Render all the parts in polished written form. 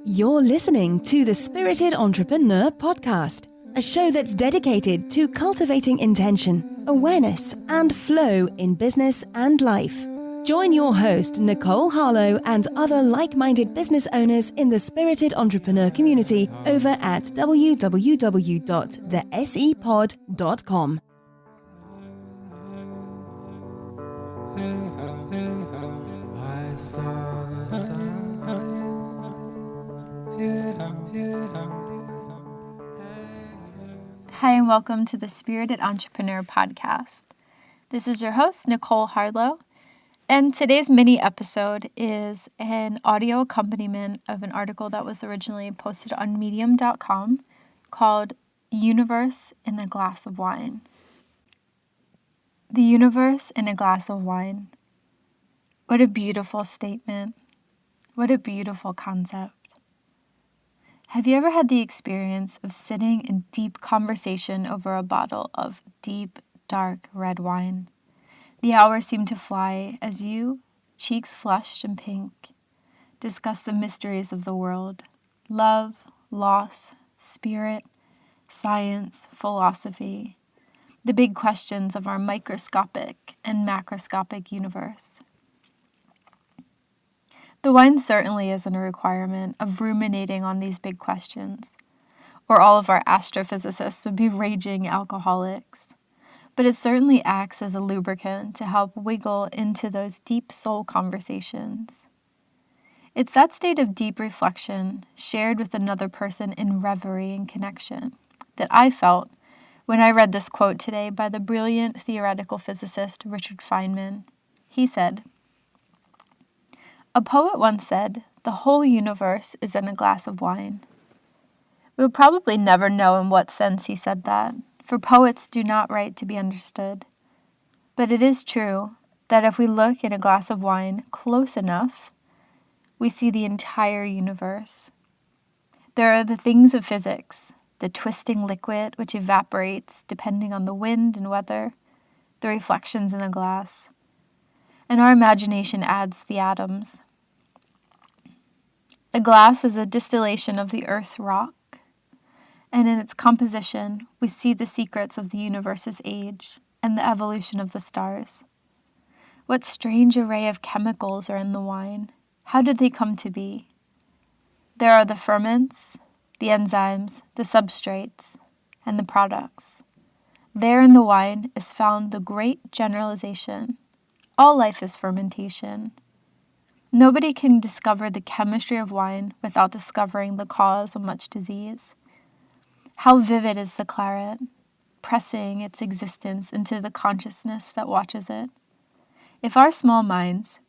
You're listening to the Spirited Entrepreneur Podcast, a show that's dedicated to cultivating intention, awareness, and flow in business and life. Join your host, Nicole Harlow, and other like-minded business owners in the Spirited Entrepreneur community over at www.thesepodreview.com. I saw the sun. Hi, and welcome to the Spirited Entrepreneur Podcast. This is your host, Nicole Harlow, and today's mini episode is an audio accompaniment of an article that was originally posted on medium.com called Universe in a Glass of Wine. The universe in a glass of wine. What a beautiful statement. What a beautiful concept. Have you ever had the experience of sitting in deep conversation over a bottle of deep, dark red wine? The hours seem to fly as you, cheeks flushed and pink, discuss the mysteries of the world, love, loss, spirit, science, philosophy, the big questions of our microscopic and macroscopic universe. The wine certainly isn't a requirement of ruminating on these big questions, or all of our astrophysicists would be raging alcoholics. But it certainly acts as a lubricant to help wiggle into those deep soul conversations. It's that state of deep reflection, shared with another person in reverie and connection, that I felt when I read this quote today by the brilliant theoretical physicist Richard Feynman. He said, "A poet once said, the whole universe is in a glass of wine." We'll probably never know in what sense he said that, for poets do not write to be understood. But it is true that if we look in a glass of wine close enough, we see the entire universe. There are the things of physics, the twisting liquid which evaporates depending on the wind and weather, the reflections in the glass, and our imagination adds the atoms. The glass is a distillation of the earth's rock, and in its composition, we see the secrets of the universe's age and the evolution of the stars. What strange array of chemicals are in the wine? How did they come to be? There are the ferments, the enzymes, the substrates, and the products. There in the wine is found the great generalization. All life is fermentation. Nobody can discover the chemistry of wine without discovering the cause of much disease. How vivid is the claret, pressing its existence into the consciousness that watches it. If our small minds,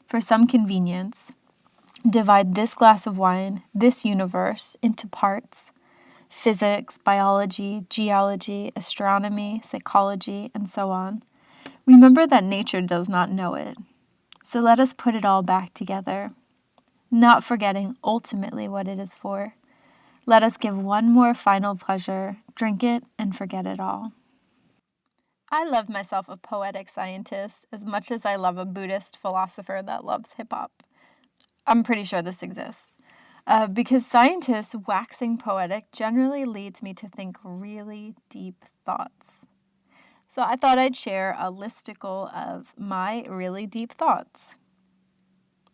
for some convenience, divide this glass of wine, this universe, into parts, physics, biology, geology, astronomy, psychology, and so on, remember that nature does not know it. So let us put it all back together, not forgetting ultimately what it is for. Let us give one more final pleasure, drink it, and forget it all. I love myself a poetic scientist as much as I love a Buddhist philosopher that loves hip-hop. I'm pretty sure this exists. Because scientists waxing poetic generally leads me to think really deep thoughts. So I thought I'd share a listicle of my really deep thoughts.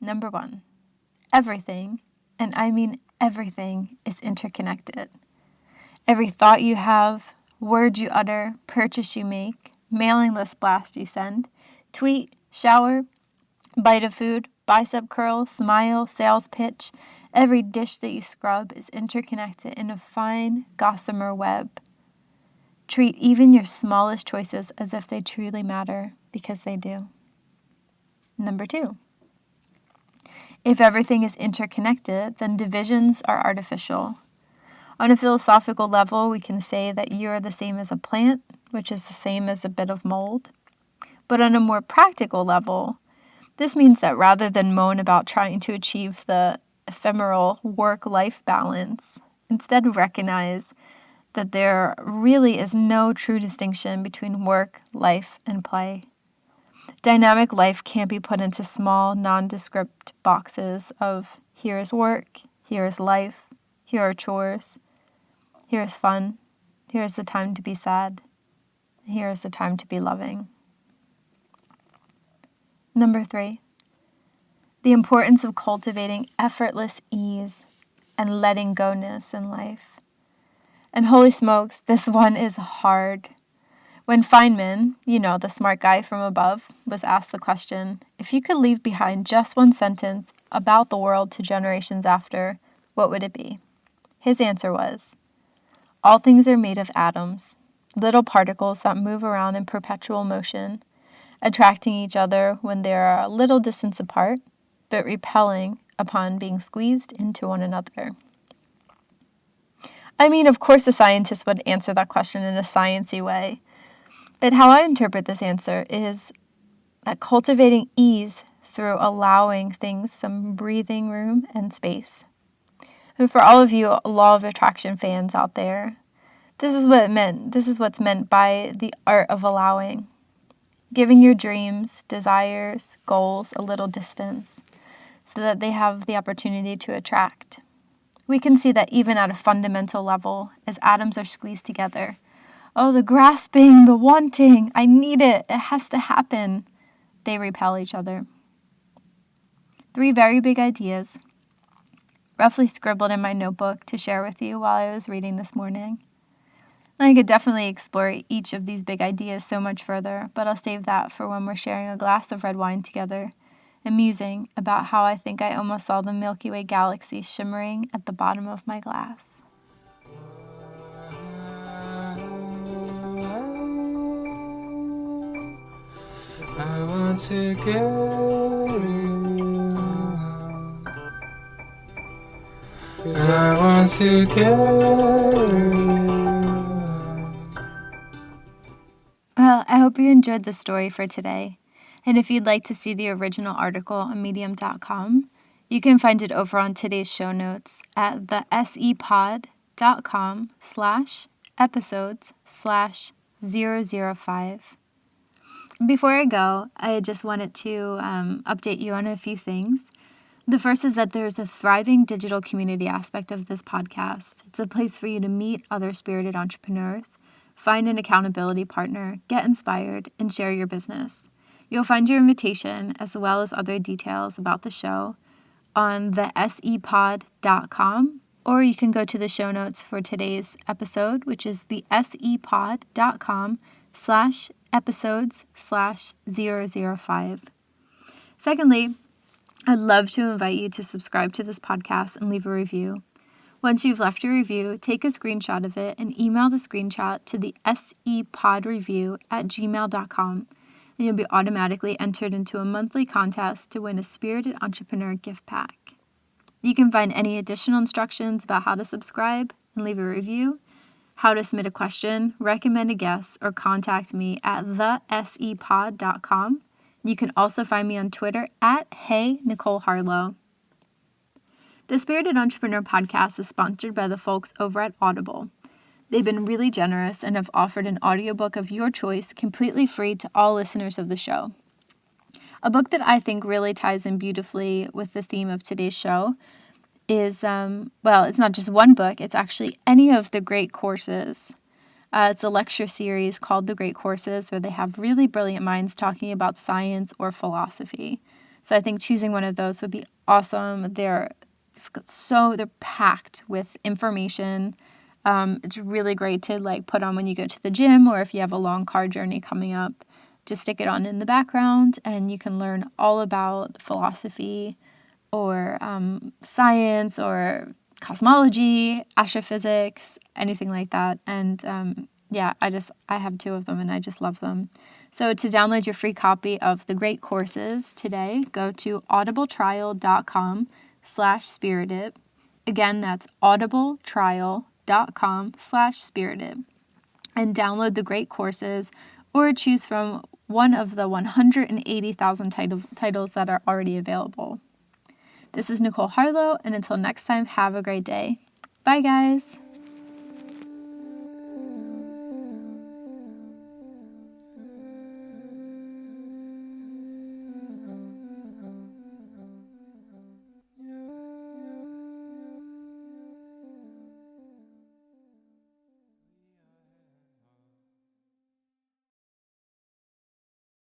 Number 1, everything, and I mean everything, is interconnected. Every thought you have, word you utter, purchase you make, mailing list blast you send, tweet, shower, bite of food, bicep curl, smile, sales pitch, every dish that you scrub is interconnected in a fine gossamer web. Treat even your smallest choices as if they truly matter, because they do. Number 2, if everything is interconnected, then divisions are artificial. On a philosophical level, we can say that you are the same as a plant, which is the same as a bit of mold. But on a more practical level, this means that rather than moan about trying to achieve the ephemeral work-life balance, instead recognize that there really is no true distinction between work, life, and play. Dynamic life can't be put into small, nondescript boxes of here is work, Here is life. Here are chores. Here is fun. Here is the time to be sad. Here is the time to be loving. Number 3, the importance of cultivating effortless ease and letting go-ness in life. And holy smokes, this one is hard. When Feynman, the smart guy from above, was asked the question, if you could leave behind just one sentence about the world to generations after, what would it be? His answer was, all things are made of atoms, little particles that move around in perpetual motion, attracting each other when they are a little distance apart, but repelling upon being squeezed into one another. I mean, of course a scientist would answer that question in a sciencey way, but how I interpret this answer is that cultivating ease through allowing things some breathing room and space. And for all of you law of attraction fans out there, this is what it meant. This is what's meant by the art of allowing. Giving your dreams, desires, goals a little distance so that they have the opportunity to attract. We can see that even at a fundamental level, as atoms are squeezed together. Oh, the grasping, the wanting, I need it, it has to happen. They repel each other. 3 very big ideas, roughly scribbled in my notebook to share with you while I was reading this morning. I could definitely explore each of these big ideas so much further, but I'll save that for when we're sharing a glass of red wine together and musing about how I think I almost saw the Milky Way galaxy shimmering at the bottom of my glass. I want to get you. 'Cause I want to get you. Well, I hope you enjoyed the story for today. And if you'd like to see the original article on medium.com, you can find it over on today's show notes at thesepodreview.com/episodes/005. Before I go, I just wanted to update you on a few things. The first is that there's a thriving digital community aspect of this podcast. It's a place for you to meet other spirited entrepreneurs, find an accountability partner, get inspired, and share your business. You'll find your invitation as well as other details about the show on thesepod.com, or you can go to the show notes for today's episode, which is thesepod.com/episodes/005. Secondly, I'd love to invite you to subscribe to this podcast and leave a review. Once you've left your review, take a screenshot of it and email the screenshot to the thesepodreview@gmail.com, and you'll be automatically entered into a monthly contest to win a Spirited Entrepreneur gift pack. You can find any additional instructions about how to subscribe and leave a review, how to submit a question, recommend a guest, or contact me at thesepod.com. You can also find me on Twitter at HeyNicoleHarlow. The Spirited Entrepreneur podcast is sponsored by the folks over at Audible. They've been really generous and have offered an audiobook of your choice completely free to all listeners of the show. A book that I think really ties in beautifully with the theme of today's show is, it's not just one book, it's actually any of the great courses. It's a lecture series called The Great Courses, where they have really brilliant minds talking about science or philosophy. So I think choosing one of those would be awesome. They're packed with information. It's really great to put on when you go to the gym, or if you have a long car journey coming up, just stick it on in the background and you can learn all about philosophy or science or cosmology, astrophysics, anything like that. And I have 2 of them and I just love them. So to download your free copy of The Great Courses today, go to audibletrial.com/spirited. Again, that's audibletrial.com/spirited. And download The Great Courses or choose from one of the 180,000 titles that are already available. This is Nicole Harlow, and until next time, have a great day. Bye, guys.